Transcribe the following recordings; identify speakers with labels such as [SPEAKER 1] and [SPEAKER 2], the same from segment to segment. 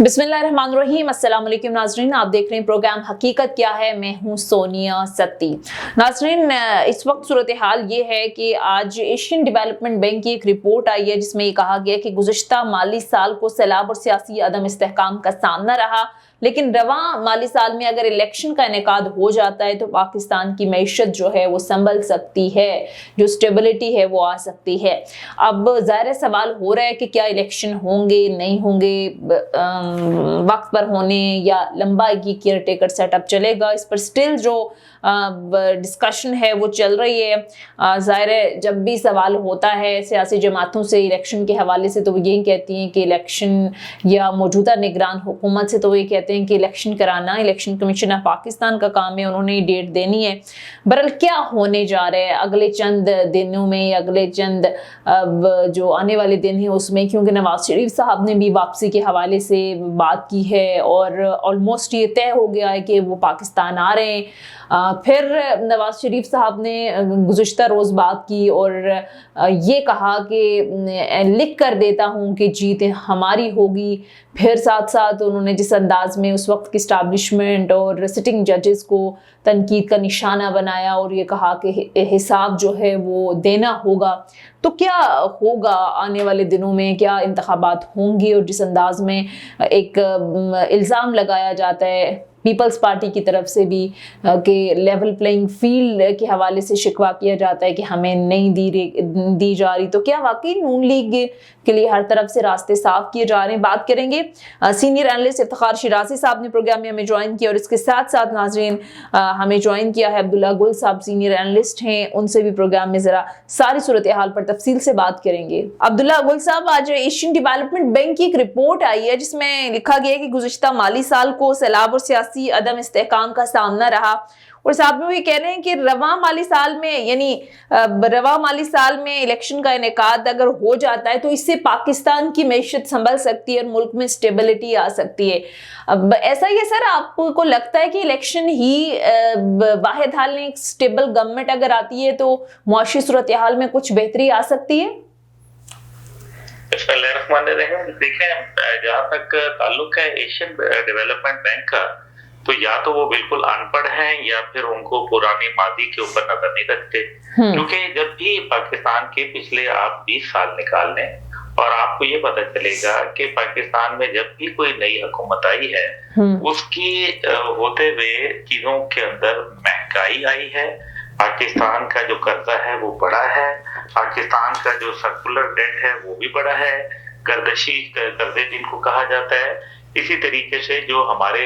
[SPEAKER 1] बिस्मिल्लाहिर्रहमानिर्रहीम। अस्सलाम वालेकुम नाजरीन, आप देख रहे हैं प्रोग्राम हकीकत क्या है। मैं हूं सोनिया सत्ती। नाजरीन, इस वक्त सूरत हाल ये है कि आज एशियन डेवलपमेंट बैंक की एक रिपोर्ट आई है जिसमें ये कहा गया कि गुज़िश्ता माली साल को सैलाब और सियासी अदम इस्तेहकाम का सामना रहा, लेकिन रवा माली साल में अगर इलेक्शन का इनेकाद हो जाता है तो पाकिस्तान की मईशत जो है वो संभल सकती है, जो स्टेबिलिटी है वो आ सकती है। अब ज़ाहिर सवाल हो रहा है कि क्या इलेक्शन होंगे नहीं होंगे, वक्त पर होने या लंबा की केयर टेकर सेटअप चलेगा, इस पर स्टिल जो डिस्कशन है वो चल रही है। ज़ाहिर है जब भी सवाल होता है सियासी जमातों से इलेक्शन के हवाले से तो वो यही कहती हैं कि इलेक्शन, या मौजूदा निगरान हुकूमत से तो वो ये कहते हैं कि इलेक्शन कराना इलेक्शन कमीशन ऑफ पाकिस्तान का काम है, उन्होंने डेट देनी है। बहरहाल क्या होने जा रहा है अगले चंद दिनों में, अगले चंद जो आने वाले दिन है उसमें, क्योंकि नवाज शरीफ साहब ने भी वापसी के हवाले से बात की है और ऑलमोस्ट ये तय हो गया है कि वो पाकिस्तान आ रहे हैं। फिर नवाज शरीफ साहब ने गुज़िश्ता रोज़ बात की और ये कहा कि लिख कर देता हूँ कि जीत हमारी होगी। फिर साथ साथ उन्होंने जिस अंदाज में उस वक्त की इस्टाब्लिशमेंट और सिटिंग जजेस को तनकीद का निशाना बनाया और ये कहा कि हिसाब जो है वो देना होगा। तो क्या होगा आने वाले दिनों में, क्या इंतखाबात होंगे? और जिस अंदाज में एक इल्ज़ाम लगाया जाता है पीपल्स पार्टी की तरफ से भी कि लेवल प्लेइंग फील्ड के हवाले से शिकवा किया जाता है कि हमें नहीं दी जा रही, तो क्या वाकई नून लीग के लिए हर तरफ से रास्ते साफ किए जा रहे हैं? बात करेंगे। सीनियर एनालिस्ट इफ्तिखार शिराजी साहब ने प्रोग्राम में हमें ज्वाइन किया और इसके साथ साथ नाजरीन हमें ज्वाइन किया है अब्दुल्ला गुल साहब, सीनियर एनालिस्ट हैं, उनसे भी प्रोग्राम में जरा सारी सूरत हाल पर तफसील से बात करेंगे। अब्दुल्ला गुल साहब, आज एशियन डेवलपमेंट बैंक की एक रिपोर्ट आई है जिसमें लिखा गया है कि गुज़िश्ता माली साल को सैलाब और सियासी अदम इस्तेहकाम का सामना रहा और साथ में वो ये कह रहे हैं कि रवा माली साल में, यानी रवा माली साल में इलेक्शन का इनेकाद अगर हो जाता है तो इससे पाकिस्तान की मैशत संभल सकती है और मुल्क में स्टेबिलिटी आ सकती है। अब ऐसा ही है सर, आपको लगता है कि इलेक्शन ही वाहिद हल है? एक स्टेबल गवर्नमेंट अगर आती है तो मुआशी सूरत हाल में कुछ बेहतरी आ सकती है?
[SPEAKER 2] देखें, जहाँ तक ताल्लुक है एशियन डेवलपमेंट बैंक का, तो या तो वो बिल्कुल अनपढ़ हैं या फिर उनको पुरानी मादी के ऊपर नजर नहीं रखते। क्योंकि जब भी पाकिस्तान के पिछले आप 20 साल निकाल लें और आपको ये पता चलेगा कि पाकिस्तान में जब भी कोई नई हुकूमत आई है उसकी होते हुए चीजों के अंदर महंगाई आई है, पाकिस्तान का जो कर्जा है वो बड़ा है, पाकिस्तान का जो सर्कुलर डेट है वो भी बड़ा है, गर्दशी कर्जे जिनको कहा जाता है। इसी तरीके से जो हमारे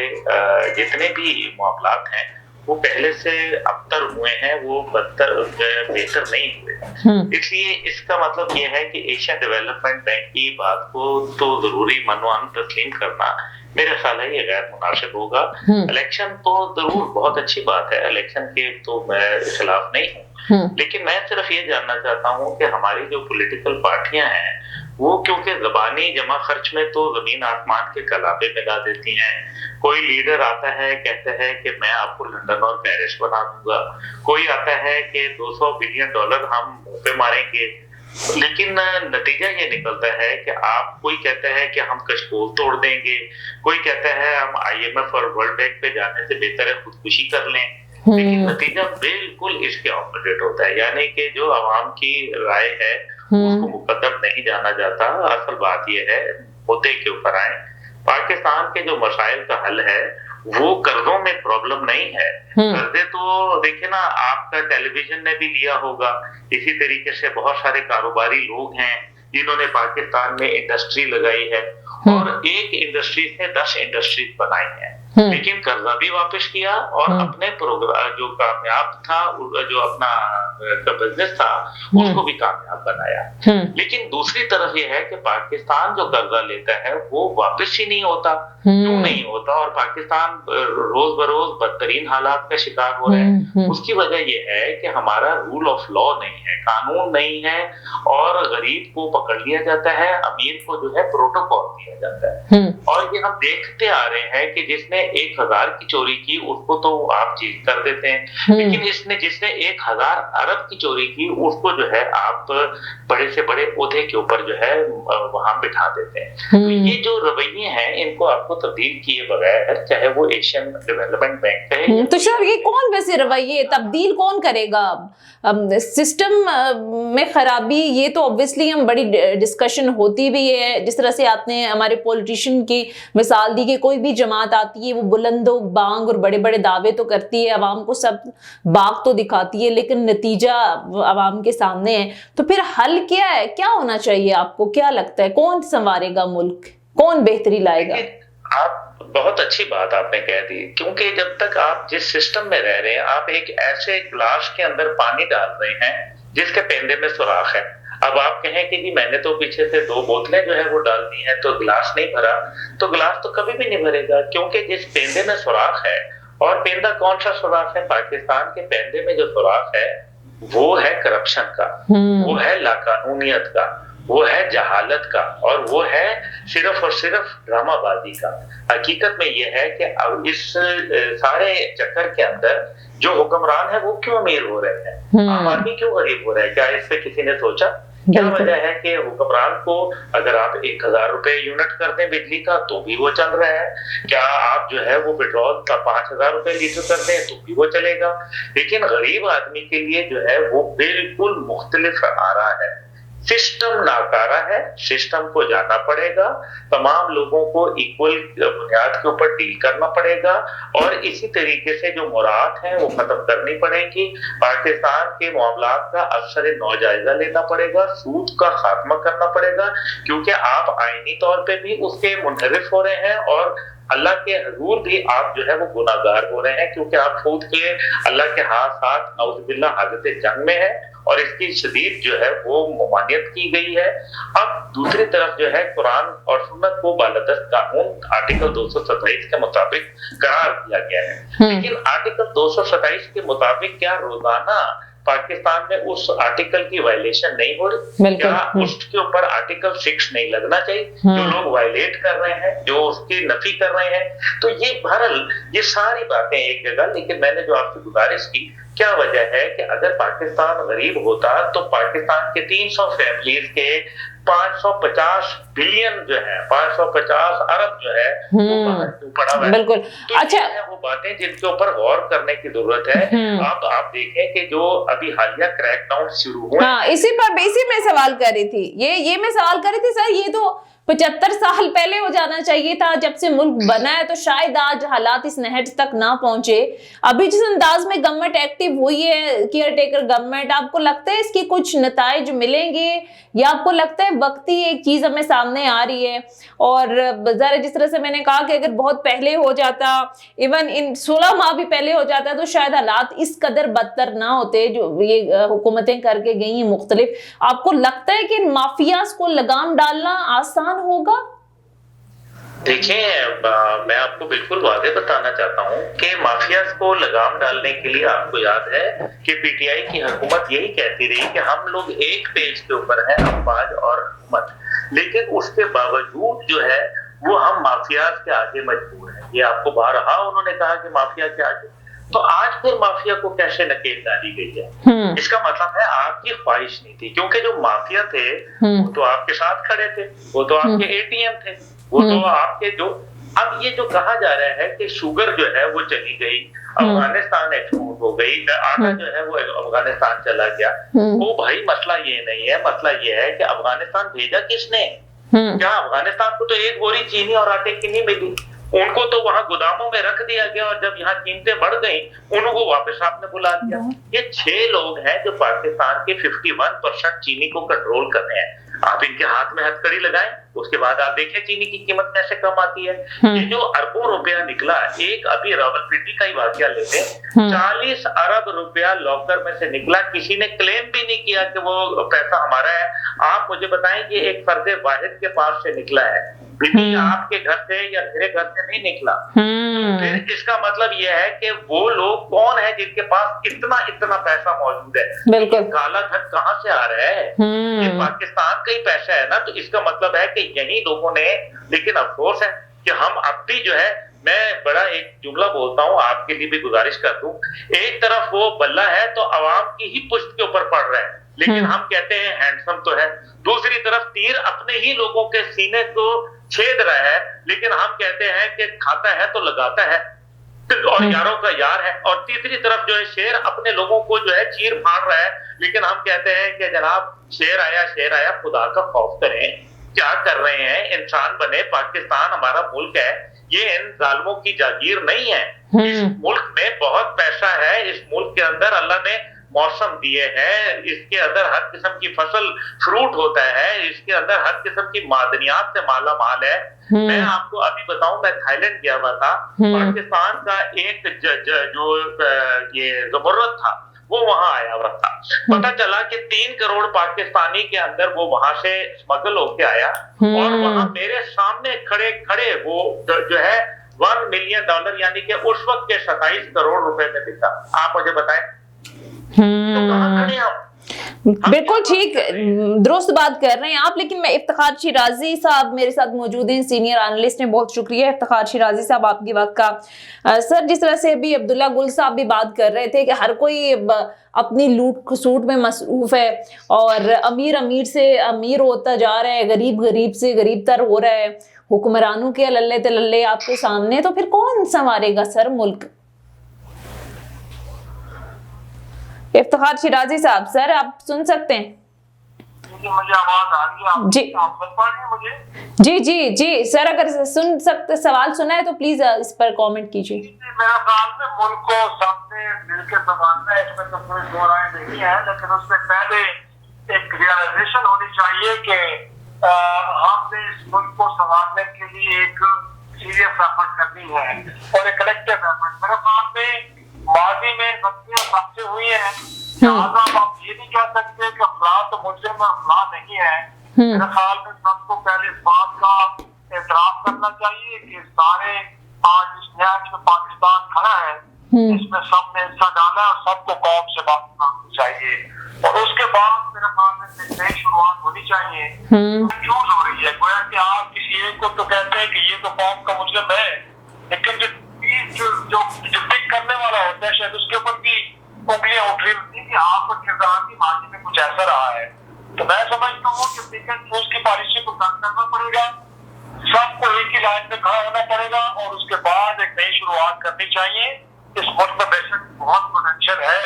[SPEAKER 2] जितने भी मामलात हैं वो पहले से अबतर हुए हैं, वो बेहतर नहीं हुए। इसलिए इसका मतलब ये है कि एशियन डेवलपमेंट बैंक की बात को तो जरूरी मनवान तस्लीम करना मेरा ख्याल है ये गैर मुनासिब होगा। इलेक्शन तो जरूर बहुत अच्छी बात है, इलेक्शन के तो मैं खिलाफ नहीं हूँ, लेकिन मैं सिर्फ ये जानना चाहता हूँ कि हमारी जो पॉलिटिकल पार्टियां हैं वो क्योंकि जबानी जमा खर्च में तो जमीन आसमान के कलाबे मिला देती हैं। कोई लीडर आता है कहता है कि मैं आपको लंदन और पेरिस बना दूंगा, कोई आता है कि 200 बिलियन डॉलर हम मुंह पे मारेंगे, लेकिन नतीजा ये निकलता है कि आप, कोई कहता है कि हम कशकोल तोड़ देंगे, कोई कहता है हम IMF और वर्ल्ड बैंक पे जाने से बेहतर है खुदकुशी कर लें, लेकिन नतीजा बिल्कुल इसके ऑपोजिट होता है। यानी कि जो आवाम की राय है उसको मुकद्दम नहीं जाना जाता। असल बात यह है, मुद्दे के ऊपर आए, पाकिस्तान के जो मसाइल का हल है वो कर्जों में प्रॉब्लम नहीं है। कर्जे तो देखिए ना, आपका टेलीविजन ने भी लिया होगा, इसी तरीके से बहुत सारे कारोबारी लोग हैं जिन्होंने पाकिस्तान में इंडस्ट्री लगाई है और एक इंडस्ट्री से 10 इंडस्ट्रीज बनाई है, लेकिन कर्जा भी वापस किया और अपने प्रोग्राम जो कामयाब था, जो अपना बिजनेस था उसको भी कामयाब बनाया। लेकिन दूसरी तरफ यह है कि पाकिस्तान जो कर्जा लेता है वो वापस ही नहीं होता। क्यों नहीं होता? और पाकिस्तान रोज बरोज बदतरीन हालात का शिकार हो रहे हैं। उसकी वजह यह है कि हमारा रूल ऑफ लॉ नहीं है, कानून नहीं है, और गरीब को पकड़ लिया जाता है, अमीर को जो है प्रोटोकॉल दिया जाता है। और ये हम देखते आ रहे हैं कि जिसने 1000 की चोरी की उसको तो आप जेल कर देते हैं, लेकिन जिसने 1000 अरब की चोरी की उसको जो है आप बड़े से बड़े ओहदे के ऊपर जो है वहां बिठा देते हैं। तो ये जो रवैये हैं इनको आपको तब्दील किए बगैर, चाहे वो एशियन डेवलपमेंट बैंक है।
[SPEAKER 1] तो सर ये कौन वैसे रवैये तब्दील कौन करेगा? सिस्टम में खराबी, ये तो ऑब्वियसली हम बड़ी डिस्कशन होती भी है। जिस तरह से आपने हमारे पॉलिटिशियन की मिसाल दी कि कोई भी जमात आती है वो बुलंदो बांग और बड़े बड़े दावे तो करती है, अवाम को सब बाग तो दिखाती है, लेकिन नतीजा अवाम के सामने है। तो फिर हल क्या है, क्या होना चाहिए? आपको क्या लगता है कौन संवारेगा मुल्क, कौन बेहतरी लाएगा?
[SPEAKER 2] आप बहुत अच्छी बात आपने कह दी, क्योंकि जब तक आप जिस सिस्टम में रह रहे हैं, आप एक ऐसे गिलास के अंदर पानी डाल रहे हैं जिसके पेंदे में सुराख है। अब आप कहें कि जी मैंने तो पीछे से 2 बोतलें जो है वो डाल दी हैं तो गिलास नहीं भरा, तो गिलास तो कभी भी नहीं भरेगा, क्योंकि जिस पेंदे में सुराख है, और पेंदा कौन सा सुराख है? पाकिस्तान के पेंदे में जो सुराख है वो है करप्शन का, वो है लाकानूनियत का, वो है जहालत का, और वो है सिर्फ और सिर्फ ड्रामाबाजी का। हकीकत में ये है कि अब इस सारे चक्कर के अंदर जो हुक्मरान है वो क्यों अमीर हो रहे हैं, आम आदमी क्यों गरीब हो रहा है? क्या इस पे किसी ने सोचा? क्या वजह है कि हुक्मरान को अगर आप 1000 रुपए यूनिट कर दें बिजली का तो भी वो चल रहा है, क्या आप जो है वो पेट्रोल का 5000 रुपए लीटर कर दें तो भी वो चलेगा, लेकिन गरीब आदमी के लिए जो है वो बिल्कुल मुख्तलिफ आ रहा है। सिस्टम नाकारा है, सिस्टम को जानना पड़ेगा, तमाम लोगों को इक्वल बुनियाद के ऊपर डील करना पड़ेगा, और इसी तरीके से जो मुराद है वो खत्म करनी पड़ेगी। पाकिस्तान के मामलात का अक्सर नौ जायजा लेना पड़ेगा, सूद का खात्मा करना पड़ेगा, क्योंकि आप आईनी तौर पे भी उसके मुनहरिफ हो रहे हैं और अल्लाह के हुजूर भी आप जो है वो गुनाहगार हो रहे हैं, क्योंकि आप खुद के अल्लाह के साथ नऊजुबिल्लाह हालत जंग में है और इसकी शदीद जो है वो ममानियत की गई है। अब दूसरी तरफ जो है कुरान और सुन्नत को बालादस्त कानून आर्टिकल 227 के मुताबिक करार दिया गया है, लेकिन आर्टिकल 227 के मुताबिक क्या रोजाना पाकिस्तान में उस आर्टिकल की वायलेशन नहीं हो रही? क्या उसके ऊपर आर्टिकल 6 नहीं लगना चाहिए? जो लोग वायलेट कर रहे हैं, जो उसकी नफी कर रहे हैं, तो ये बहरहाल ये सारी बातें एक जगह। लेकिन मैंने जो आपसे गुजारिश की, क्या वजह है कि अगर पाकिस्तान गरीब होता तो पाकिस्तान के 300 फैमिलीज के 550 बिलियन जो है, 550 अरब जो है वो बाहर क्यों पड़ा हुआ है?
[SPEAKER 1] बिल्कुल।
[SPEAKER 2] तो अच्छा, वो बातें जिनके ऊपर गौर करने की जरूरत है। आप देखें कि जो अभी हालिया क्रैकडाउन शुरू हुए,
[SPEAKER 1] हाँ, इसी में सवाल कर रही थी, ये मैं सवाल कर रही थी सर, ये तो 75 साल पहले हो जाना चाहिए था जब से मुल्क बना है, तो शायद आज हालात इस नहज तक ना पहुंचे। अभी जिस अंदाज में गवर्नमेंट एक्टिव हुई है, केयर टेकर गवर्नमेंट, आपको लगता है इसके कुछ नताइज मिलेंगे, या आपको लगता है वक्ती एक चीज हमें सामने आ रही है? और जरा जिस तरह से मैंने कहा कि अगर बहुत पहले हो जाता, इवन इन 16 माह भी पहले हो जाता, तो शायद हालात इस कदर बदतर ना होते जो ये हुकूमतें करके गई हैं मुख्तलिफ। आपको लगता है कि माफियाज को लगाम डालना आसान होगा?
[SPEAKER 2] देखिए, मैं आपको बिल्कुल वादे बताना चाहता हूँ कि माफियाज को लगाम डालने के लिए आपको याद है कि पीटीआई की हुकूमत यही कहती रही कि हम लोग एक पेज के ऊपर हैं, अफवाज और हुकूमत, लेकिन उसके बावजूद जो है वो हम माफियाज के आगे मजबूर हैं। ये आपको बारहा उन्होंने कहा कि माफिया के आगे, तो आज फिर माफिया को कैसे नकेल डाली गई है? इसका मतलब है आपकी ख्वाहिश नहीं थी, क्योंकि जो माफिया थे वो तो आपके साथ खड़े थे, वो तो आपके एटीएम थे, वो तो आपके जो, अब ये जो कहा जा रहा है कि शुगर जो है वो चली गई, अफगानिस्तान एक्सपोर्ट हो गई, आटा जो है वो अफगानिस्तान चला गया, वो भाई मसला ये नहीं है, मसला ये है कि अफगानिस्तान भेजा किसने? क्या अफगानिस्तान को तो एक बोरी चीनी और आटे की नहीं मिली, उनको तो वहां गोदामों में रख दिया गया, और जब यहाँ कीमतें बढ़ गई उनको वापस आपने बुला दिया। ये 6 लोग हैं जो पाकिस्तान के 51% चीनी को कंट्रोल कर रहे हैं। आप इनके हाथ में हथकड़ी लगाएं, उसके बाद आप देखें चीनी की कीमत कैसे कम आती है। ये जो अरबों रुपया निकला, एक अभी रावलपिंडी का ही वाकया लेते, 40 अरब रुपया लॉकर में से निकला, किसी ने क्लेम भी नहीं किया कि वो पैसा हमारा है। आप मुझे बताएं कि एक फर्द वाहिद के पास से निकला है, आपके घर से या मेरे घर से नहीं निकला। फिर इसका मतलब यह है कि वो लोग कौन है जिनके पास इतना पैसा मौजूद है? बिल्कुल। काला धन कहाँ से आ रहा है? ये पाकिस्तान का ही पैसा है ना, तो इसका मतलब है कि यही लोगों ने, लेकिन अफसोस है कि हम अब भी जो है मैं बड़ा एक जुमला बोलता हूँ, आपके लिए भी गुजारिश कर दूं। एक तरफ वो बल्ला है तो आवाम की ही पुश्त के ऊपर पड़ रहा है, लेकिन हम कहते हैं हैंडसम तो है। दूसरी तरफ तीर अपने ही लोगों के सीने को छेद रहा है, लेकिन हम कहते हैं कि खाता है तो लगाता है और यारों का यार है। और तीसरी तरफ जो है शेर अपने लोगों को जो है चीर फाड़ रहा है, लेकिन हम कहते हैं कि जनाब शेर आया, खुदा का खौफ करें। क्या कर रहे हैं, इंसान बने, पाकिस्तान हमारा मुल्क है, ये इन जालिमों की जागीर नहीं है। इस मुल्क में बहुत पैसा है, इस मुल्क के अंदर अल्लाह ने मौसम दिए हैं, इसके अंदर हर किस्म की फसल फ्रूट होता है, इसके अंदर हर किस्म की मादनियात से माला माल है। मैं आपको अभी बताऊं, मैं थाईलैंड गया हुआ था, पाकिस्तान का एक जो ये ज़मुर्रद था वो वहां आया हुआ था। पता चला कि 3 करोड़ पाकिस्तानी के अंदर वो वहां से स्मगल होके आया और वहां मेरे सामने खड़े खड़े वो जो है $1 मिलियन यानी कि उस वक्त के 27 करोड़ रुपए में बिका। आप मुझे बताएं तो कहां खड़े हम?
[SPEAKER 1] बिल्कुल ठीक, दुरुस्त बात कर रहे हैं आप। लेकिन मैं इफ्तिखार शिराजी साहब मेरे साथ मौजूद हैं, सीनियर एनालिस्ट हैं। बहुत शुक्रिया इफ्तिखार शिराजी साहब आपके वक्त का। सर, जिस तरह से अभी अब्दुल्ला गुल साहब भी बात कर रहे थे कि हर कोई अपनी लूट खसूट में मसरूफ है और अमीर अमीर से अमीर होता जा रहा है, गरीब गरीब से गरीब तर हो रहा है, हुक्मरानों के लल्ले ते लल्ले आपके सामने, तो फिर कौन संवारेगा सर मुल्क? इफ्तिखार शिराजी साहब, सर आप सुन सकते हैं?
[SPEAKER 3] मुझे आवाज आ रही है?
[SPEAKER 1] जी
[SPEAKER 3] आप सुन पा रही हैं मुझे?
[SPEAKER 1] जी जी जी सर, अगर सुन सकते, सवाल सुना है तो प्लीज इस पर कमेंट कीजिए।
[SPEAKER 3] मेरा ख्याल में मुल्क को सबसे मिल के संभालना है, इसमें तो कोई दो राय नहीं है, लेकिन उससे पहले एक रियलाइजेशन होनी चाहिए कि हमने इस मुल्क को संभालने के लिए एक सीरियस एफर्ट करनी है और एक कलेक्टिव एफर्ट। मेरे ख्याल में माजी में गलतियां सबसे हुई हैं, लिहाजा आप ये नहीं कह सकते कि अफराद तो मुजरिम और अफराद नहीं है। मेरे ख्याल में सबको पहले इस बात का एतराफ करना चाहिए कि सारे आज इस न्याय में पाकिस्तान खड़ा है, इसमें सबने हिस्सा डाला और सबको कौम से बात करनी चाहिए और उसके बाद मेरे ख्याल में एक नई शुरुआत होनी चाहिए। कंफ्यूज हो रही है, गोया कि आप किसी एक को तो कहते हैं कि ये तो कौम का मुजरिम है, लेकिन जो पिक करने वाला होता है शायद उसके ऊपर भी उंगलियां उठ रही होती है कि आपका किरदार भी माजी में कुछ ऐसा रहा है। तो मैं समझता हूँ कि पिक एंड चूज की पॉलिसी को बंद करना पड़ेगा, सबको एक ही लाइन में खड़ा होना पड़ेगा और उसके बाद एक नई शुरुआत करनी चाहिए। इस मुल्क में बेशक बहुत पोटेंशियल है,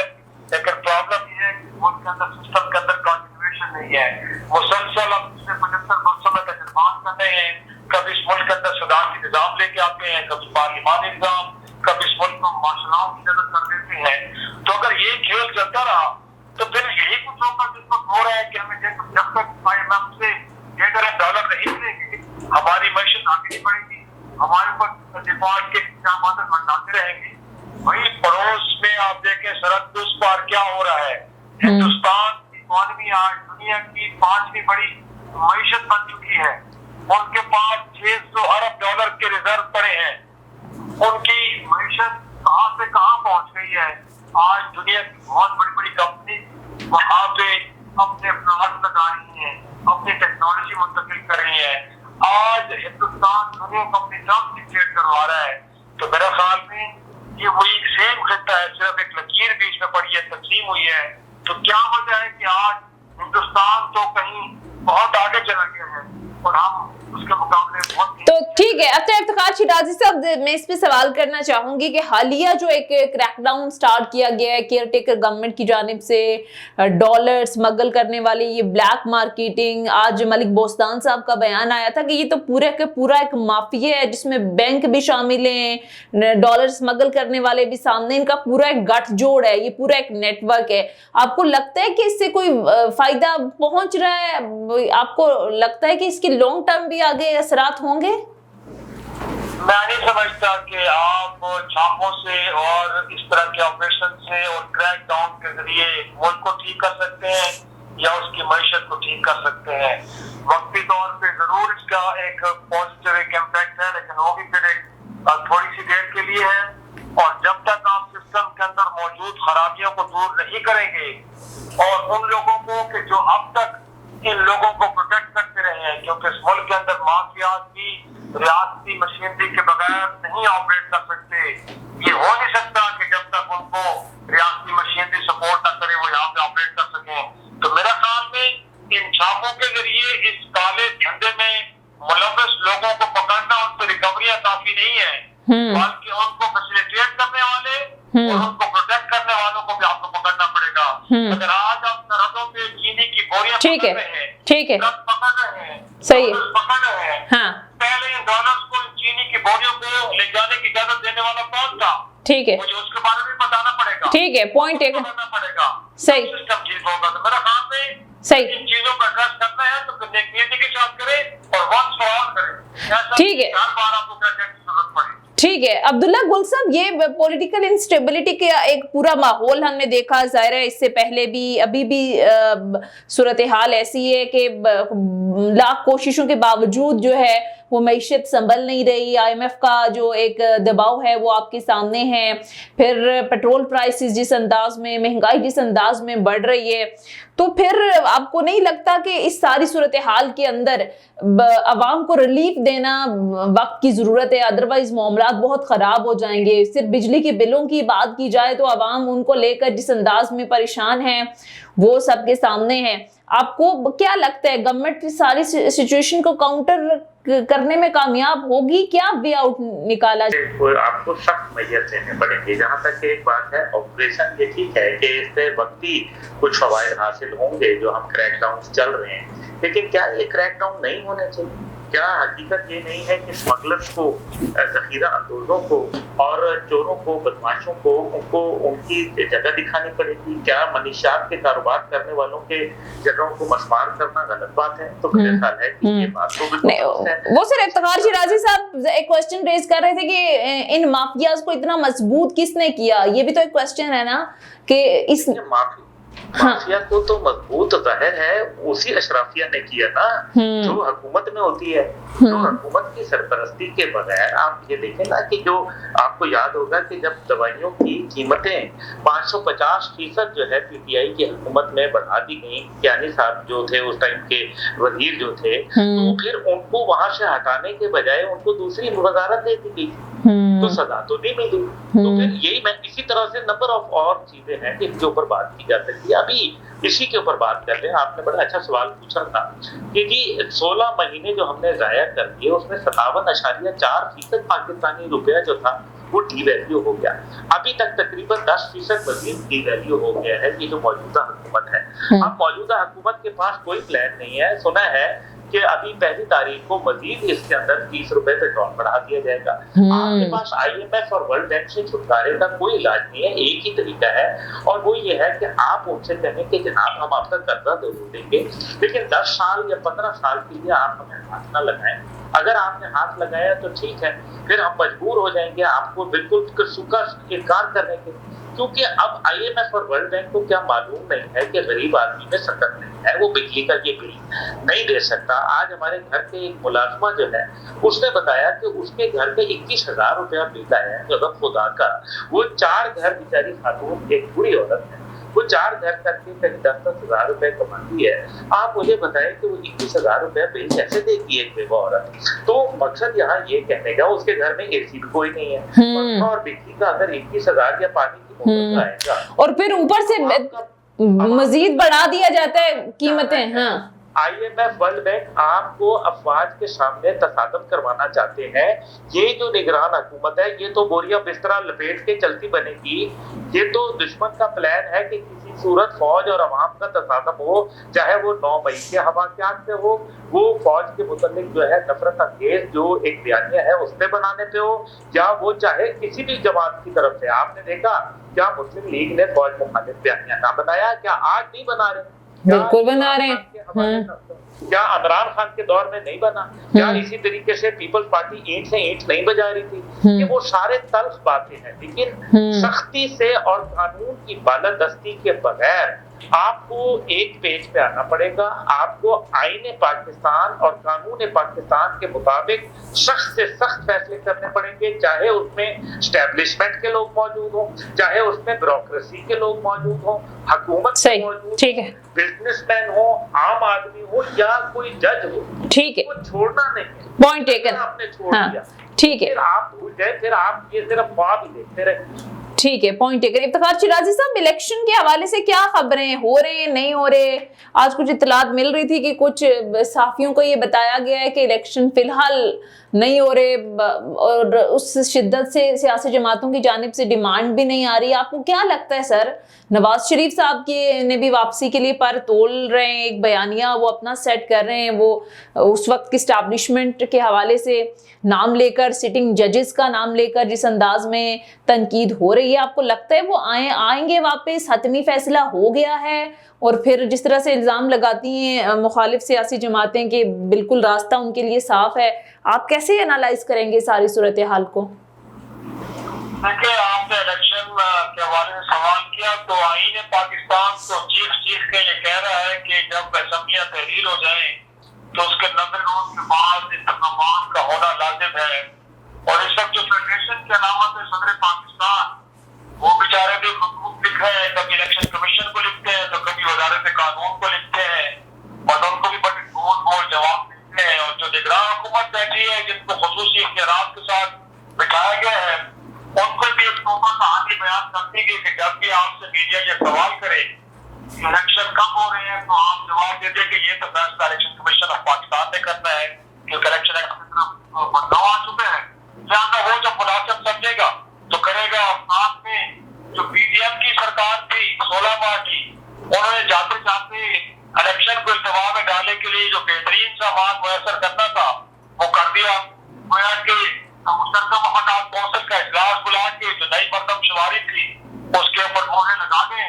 [SPEAKER 3] लेकिन प्रॉब्लम ये है कि मुल्क के अंदर सिस्टम के अंदर कॉन्टिन्यूएशन नहीं है। मुसलसल अब पिछले 75 वर्षों में तजर्बात कर रहे हैं, कभी इस मुल्क के अंदर सदारती निजाम लेके आते हैं, कभी पार्लिमानी निजाम, कभी इस मुल्क में माशराओं की जरूरत कर देते हैं। तो अगर ये खेल चलता रहा तो फिर यही कुछ होगा जिसको हो रहा है कि हमें जब तक IMF से $1 अरब नहीं मिलेंगे हमारी मैशत आगे नहीं बढ़ेगी, हमारे ऊपर डिफॉल्ट के इल्जामात मंडाते रहेंगे। वही पड़ोस में आप देखें सरहद उस पार क्या हो रहा है। हिंदुस्तान की इकॉनमी आज दुनिया की 5वीं बड़ी मैशत बन चुकी है, उनके पास $600 अरब के रिजर्व पड़े हैं, उनकी मैशत कहां से कहां पहुंच गई है। आज दुनिया की बहुत बड़ी बड़ी कंपनी वहां पे अपने प्लांट लगा रही है, अपनी टेक्नोलॉजी मुंतकिल कर रही है। आज हिंदुस्तान दुनिया को अपनी जंग डिक्टेट करवा रहा है। तो मेरे ख्याल में ये वही सेम खिता है, सिर्फ एक लकीर बीच में पड़ी है, तकसीम हुई है। तो क्या वजह है कि आज हिंदुस्तान तो कहीं बहुत आगे चला गया है और हम उसके मुकाबले बहुत।
[SPEAKER 1] तो ठीक है, अच्छा इफ्तिखार शिराजी साहब, मैं इस पे सवाल करना चाहूंगी कि हालिया जो एक क्रैकडाउन स्टार्ट किया गया है केयर टेकर गवर्नमेंट की जानिब से, डॉलर स्मगल करने वाली ये ब्लैक मार्केटिंग, आज मलिक बोस्तान साहब का बयान आया था कि ये तो पूरा का पूरा एक माफिया है जिसमें बैंक भी शामिल हैं, डॉलर स्मगल करने वाले भी सामने, इनका पूरा एक गठजोड़ है, ये पूरा एक नेटवर्क है। आपको लगता है कि इससे कोई फायदा पहुंच रहा है? आपको लगता है कि इसके लॉन्ग टर्म भी आगे असरात होंगे?
[SPEAKER 3] मैं नहीं समझता कि आप छापों से और इस तरह के ऑपरेशन से और क्रैक डाउन के जरिए मुल्क को ठीक कर सकते हैं या उसकी मैशत को ठीक कर सकते हैं। वक्ती तौर पे जरूर इसका एक पॉजिटिव एक इम्पैक्ट है, लेकिन वो भी फिर एक थोड़ी सी देर के लिए है। और जब तक आप सिस्टम के अंदर मौजूद खराबियों को दूर नहीं करेंगे और उन लोगों को कि जो अब तक इन लोगों को प्रोटेक्ट करते रहे हैं, क्योंकि इस मुल्क के अंदर माफिया भी रियासती मशीनरी के बगैर नहीं ऑपरेट कर सकते। ये हो नहीं सकता कि जब तक उनको रियासती मशीनरी सपोर्ट न करे वो यहाँ पे ऑपरेट कर सके। तो मेरा ख्याल में इन छापों के जरिए इस काले धंधे में मुलव्वस लोगों को पकड़ना उनसे रिकवरियां काफी नहीं है, बल्कि उनको फैसिलिटेट करने वाले और उनको प्रोटेक्ट करने वालों को भी आपको पकड़ना पड़ेगा। अगर आज आप सरहदों पे चीनी की बोरियां
[SPEAKER 1] ठीक है, ठीक है,
[SPEAKER 3] पकड़ रहे हैं,
[SPEAKER 1] सही है,
[SPEAKER 3] पकड़ रहे हैं,
[SPEAKER 1] हाँ,
[SPEAKER 3] पहले इन डॉलर्स को चीनी की बोरियों को ले जाने की इजाजत देने वाला कौन था?
[SPEAKER 1] ठीक है,
[SPEAKER 3] मुझे उसके बारे में बताना पड़ेगा।
[SPEAKER 1] ठीक है, पॉइंट एक
[SPEAKER 3] पड़ेगा,
[SPEAKER 1] सही
[SPEAKER 3] सिस्टम चीज होगा। तो मेरा ख्याल में
[SPEAKER 1] सही,
[SPEAKER 3] इन चीजों पर एड्रेस करना है तो नीति के साथ करें और वंस फॉर ऑल करें।
[SPEAKER 1] ठीक है,
[SPEAKER 3] हर बार आपको क्या क्या जरूरत पड़ेगी।
[SPEAKER 1] ठीक है। अब्दुल्ला गुल साहब, ये पॉलिटिकल इंस्टेबिलिटी का एक पूरा माहौल हमने देखा, जाहिर है इससे पहले भी अभी भी सूरत हाल ऐसी है कि लाख कोशिशों के बावजूद जो है वो मईशत संभल नहीं रही। IMF का जो एक दबाव है वो आपके सामने है, फिर पेट्रोल प्राइसेस जिस अंदाज में, महंगाई जिस अंदाज में बढ़ रही है, तो फिर आपको नहीं लगता कि इस सारी सूरत हाल के अंदर अवाम को रिलीफ देना वक्त की ज़रूरत है, अदरवाइज मामलात बहुत ख़राब हो जाएंगे। सिर्फ बिजली के बिलों की बात की जाए तो अवाम उनको लेकर जिस अंदाज में परेशान है वो सबके सामने है। आपको क्या लगता है, गवर्नमेंट की सारी सिचुएशन को काउंटर करने में कामयाब होगी? क्या वे आउट निकाला जाए?
[SPEAKER 2] आपको सख्त मैयत देने पड़ेंगे। जहाँ तक एक बात है, ऑपरेशन ये ठीक है कि इससे वक्ती कुछ फवायद हासिल होंगे जो हम क्रैकडाउन चल रहे हैं, लेकिन क्या ये क्रैकडाउन नहीं होने चाहिए? क्या हकीकत ये नहीं है कि स्मगलर्स को, जखीरा अंदोजों को और चोरों को, बदमाशों को, उनको उनकी जगह दिखानी पड़ेगी? क्या मनीषात के कारोबार करने वालों के जगहों को मस्मार करना गलत बात है? तो मेरे ख्याल है कि ये बात तो बिल्कुल है।
[SPEAKER 1] वो सर इफ्तिखार शिराजी साहब एक क्वेश्चन रेज कर रहे थे कि इन माफियाज को इतना मजबूत किसने किया? ये भी तो एक क्वेश्चन है ना कि इस
[SPEAKER 2] माफिया को तो मजबूत जाहिर है उसी अशराफिया ने किया ना जो हुकूमत में होती है। जो हुकूमत की सरपरस्ती के बगैर, आप ये देखें ना कि जो आपको याद होगा कि जब दवाइयों की कीमतें 550% जो है PTI की हुकूमत में बढ़ा दी गई, यानी साहब जो थे उस टाइम के वजीर जो थे, तो फिर उनको वहां से हटाने के बजाय उनको दूसरी वजारत दे दी गई, तो सजा तो नहीं मिली। तो फिर यही मैं इसी तरह से नंबर ऑफ और चीजें हैं जिनके ऊपर बात की जा सकती है। अभी इसी के ऊपर बात कर रहे हैं। आपने बड़ा अच्छा सवाल पूछा था कि जी 16 महीने जो हमने जाया कर दिए उसमें 57.4% पाकिस्तानी रुपया जो था वो डीवैल्यू हो गया। अभी तक तकरीबन 10% मजीद डीवैल्यू हो गया है ये जो मौजूदा हुकूमत है। अब मौजूदा हुकूमत के पास कोई प्लान नहीं है। सुना है कि अभी 1 तारीख को मजीद इसके अंदर 30 रुपए पेट्रोल बढ़ा दिया जाएगा। आपके पास IMF और वर्ल्ड बैंक से छुटकारे का कोई इलाज नहीं है, एक ही तरीका है और वो ये है कि आप उनसे कहें कि जनाब हम आपका कर्जा जरूर देंगे, लेकिन 10 साल या 15 साल के लिए आप हमें हाथ न लगाएं। अगर आपने हाथ लगाया तो ठीक है, फिर हम मजबूर हो जाएंगे आपको बिल्कुल सूखा इनकार करने के, क्योंकि अब IMF और वर्ल्ड बैंक को क्या मालूम नहीं है कि गरीब आदमी में सकत नहीं है, वो बिजली का ये बिल नहीं दे सकता। आज हमारे घर के एक मुलाजमा जो है उसने बताया कि उसके घर पे 21,000 रुपया बिल आया है गज़ब खुदा का। वो 4 घर बेचारी खातून, एक बुरी औरत है, वो 4 घर करके कहीं 10,000 रुपए कमाती है। आप मुझे बताएं कि वो 21,000 रुपया बिल कैसे देगी एक बेवा औरत? तो मकसद यहाँ ये कहने का, उसके घर में AC भी कोई नहीं है और बिजली का अगर 21,000 या पानी की मोटर आएगा
[SPEAKER 1] और फिर ऊपर से मजीद बढ़ा दिया जाता है कीमतें। हाँ,
[SPEAKER 2] IMF वर्ल्ड बैंक आपको अफवाज के सामने तसादम करवाना चाहते हैं। ये जो निगरान हुकूमत है ये तो बोरिया बिस्तरा लपेट के चलती बनेगी। ये तो दुश्मन का प्लान है कि किसी सूरत फौज और अवाम का तसादम हो, चाहे वो 9 मई के हवाकियात पे हो, वो फौज के मुतालिक जो है नफरत अंगेज जो एक बयानिया है उससे बनाने पे हो, या वो चाहे किसी भी जमात की तरफ से। आपने देखा क्या मुस्लिम लीग ने फौज मुखालिफ बयानिया ना बनाया? क्या आज नहीं बना रहे?
[SPEAKER 1] बिल्कुल बना रहे हैं।
[SPEAKER 2] क्या इमरान खान के दौर में नहीं बना? क्या इसी तरीके से पीपल्स पार्टी ईंट से ईंट नहीं बजा रही थी? कि वो सारे तल्ख बातें हैं, लेकिन सख्ती से और कानून की बालादस्ती के बगैर आपको एक पेज पे आना पड़ेगा। आपको आईने पाकिस्तान और कानून पाकिस्तान के मुताबिक सख्त से सख्त फैसले करने पड़ेंगे, चाहे उसमें एस्टेब्लिशमेंट के लोग मौजूद हों, चाहे उसमें ब्यूरोक्रेसी के लोग मौजूद हों, हुकूमत मौजूद,
[SPEAKER 1] ठीक है,
[SPEAKER 2] बिजनेसमैन हो, आम आदमी हो, या या कोई जज हो,
[SPEAKER 1] ठीक है,
[SPEAKER 2] वो छोड़ना नहीं है।
[SPEAKER 1] पॉइंट टेकन,
[SPEAKER 2] आपने छोड़
[SPEAKER 1] हाँ
[SPEAKER 2] दिया,
[SPEAKER 1] ठीक है,
[SPEAKER 2] फिर आप भूल गए, फिर आप ये सिर्फ ख्वाब ही देखते रहे।
[SPEAKER 1] ठीक है, पॉइंट टेकन। इफ्तिखार शिराजी साहब, इलेक्शन के हवाले से क्या खबरें हो रहे हैं, नहीं हो रहे? आज कुछ इत्तलात मिल रही थी कि कुछ साफियों को ये बताया गया है कि इलेक्शन फिलहाल नहीं हो रहे और उस शिद्दत से सियासी जमातों की जानिब से डिमांड भी नहीं आ रही। आपको क्या लगता है सर, नवाज शरीफ साहब की ने भी वापसी के लिए पर तोल रहे हैं, एक बयानिया वो अपना सेट कर रहे हैं, वो उस वक्त की स्टैब्लिशमेंट के हवाले से नाम लेकर, सिटिंग जजेस का नाम लेकर जिस अंदाज में तनकीद हो रही है, आपको लगता है वो आएंगे वापस, हतमी फैसला हो गया है? और फिर जिस तरह से इल्ज़ाम लगाती हैं मुखालिफ सियासी जमातें कि बिल्कुल रास्ता उनके लिए साफ है, आप कैसे एनालाइज करेंगे सारी सूरत हाल को?
[SPEAKER 3] देखिए, आपने इलेक्शन के हवाले से सवाल किया तो आईन पाकिस्तान तो चीख के ये कह रहा है कि जब असम्बलियां तहरीर हो जाए तो उसके 90 रोज के बाद इंतखाबात का होना लाजिम है। और इस वक्त जो फेडरेशन की अलामत है सदर पाकिस्तान, वो बेचारे भी खतूत लिख रहे हैं, कभी इलेक्शन कमीशन को लिखते हैं तो कभी वजारत कानून को लिखते हैं, और उनको भी बड़े गोल जवाब देते हैं। और जो निगरान हुकूमत बैठी है, जिनको खुसूसी इख्तियारात के साथ बिठाया गया है, उनको भी एक तोहफा कहानी बयान करती है कि जब भी आपसे मीडिया ये सवाल करे इलेक्शन कब हो रहे हैं तो आप जवाब देते कि ये तो फैसला इलेक्शन कमीशन ऑफ पाकिस्तान ने करना है, क्योंकि इलेक्शन एक्ट की तरफ बदलाव आ चुके हैं। लिहाजा वो जब मुनासिब समझेगा तो करेगा। और साथ में जो पीडीएम की सरकार थी 16 माह की, उन्होंने जाते जाते इलेक्शन को इल्तवा में डालने के लिए जो बेहतरीन सामान मुयसर करना था वो कर दिया। गोया कि मुस्तक़िल मफादात कौंसिल का इजलास बुला के जो नई मरदमशुमारी थी उसके ऊपर मोहर लगा दें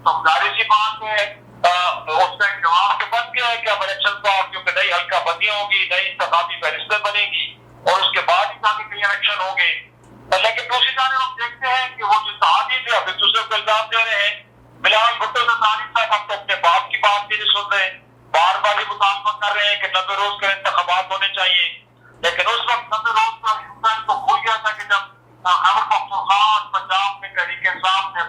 [SPEAKER 3] तो जाहिर सी बात है उसका एक जवाब तो बन गया है कि अब इलेक्शन को, क्योंकि नई हल्का बंदियां होगी, नई इंतखाबी फहरिस्तें बनेगी और उसके बाद ही जाके कई इलेक्शन होंगे। लेकिन दूसरी जाने हम देखते हैं कि वो जो इत्तेहादी थे अब एक दूसरे को इल्जाम दे रहे हैं। बिलावल भुट्टो ज़रदारी साहब अब तो अपने बाप की बात भी नहीं सुन रहे, बार बार ही मुतालबा कर रहे हैं कि 90 रोज के इंतखाबात होने चाहिए। लेकिन उस वक्त 90 रोज का हिंदुस्तान को भूल गया था कि जब खैबर पख्तूनख्वा पंजाब में तहरीक इंसाफ ने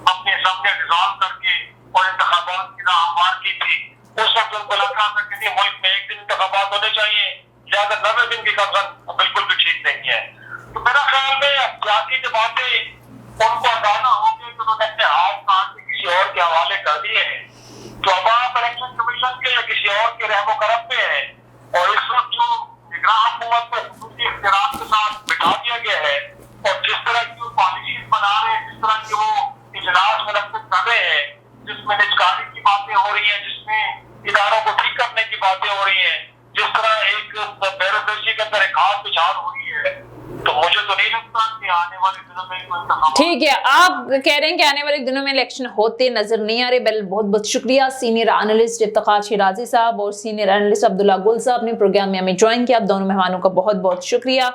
[SPEAKER 3] अपने सामने रिजॉल्व करके और इंतखाबात की राह हमवार की थी, उस वक्त उनको लगा था कि मुल्क में एक दिन इंतखाबात होने चाहिए, लिहाजा 90 दिन की कसम बिल्कुल भी ठीक नहीं है। तो मेरा ख्याल में सियासी जमातें उनको अंदाजा हो गया कि उन्होंने अपने हाथ काट के किसी और के हवाले कर दिए हैं। तो अब आप इलेक्शन कमीशन के या किसी और के रहमो करम पे हैं, और इस वक्त जो निगरान हुकूमत को खुसूसी इख्तियारात के साथ बिठा दिया गया है और जिस तरह की वो पॉलिसीज बना रहे हैं, जिस तरह की वो इजलास मुनक्किद कर रहे हैं, जिसमें निजकारी की बातें हो रही हैं, जिसमें इदारों को ठीक करने की बातें हो रही हैं, जिस तरह एक ब्यूरोक्रेसी के अंदर एक हाथ पिछाड़ हो रही है, तो मुझे तो नहीं लगता कि आने वाले दिनों में कोई इंतखाब।
[SPEAKER 1] ठीक है, आप कह रहे हैं कि आने वाले दिनों में इलेक्शन होते नजर नहीं आ रहे। बहुत बहुत शुक्रिया सीनियर एनालिस्ट इफ्तिखार शिराजी साहब और सीनियर एनालिस्ट अब्दुल्ला गुल साहब ने प्रोग्राम में हमें ज्वाइन किया। आप दोनों मेहमानों का बहुत बहुत शुक्रिया।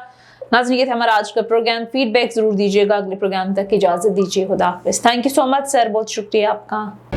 [SPEAKER 1] नाज़रीन, ये था हमारा आज का प्रोग्राम। फीडबैक जरूर दीजिएगा। अगले प्रोग्राम तक इजाजत दीजिए। खुदा हाफिज़। Thank you so much sir, बहुत शुक्रिया आपका।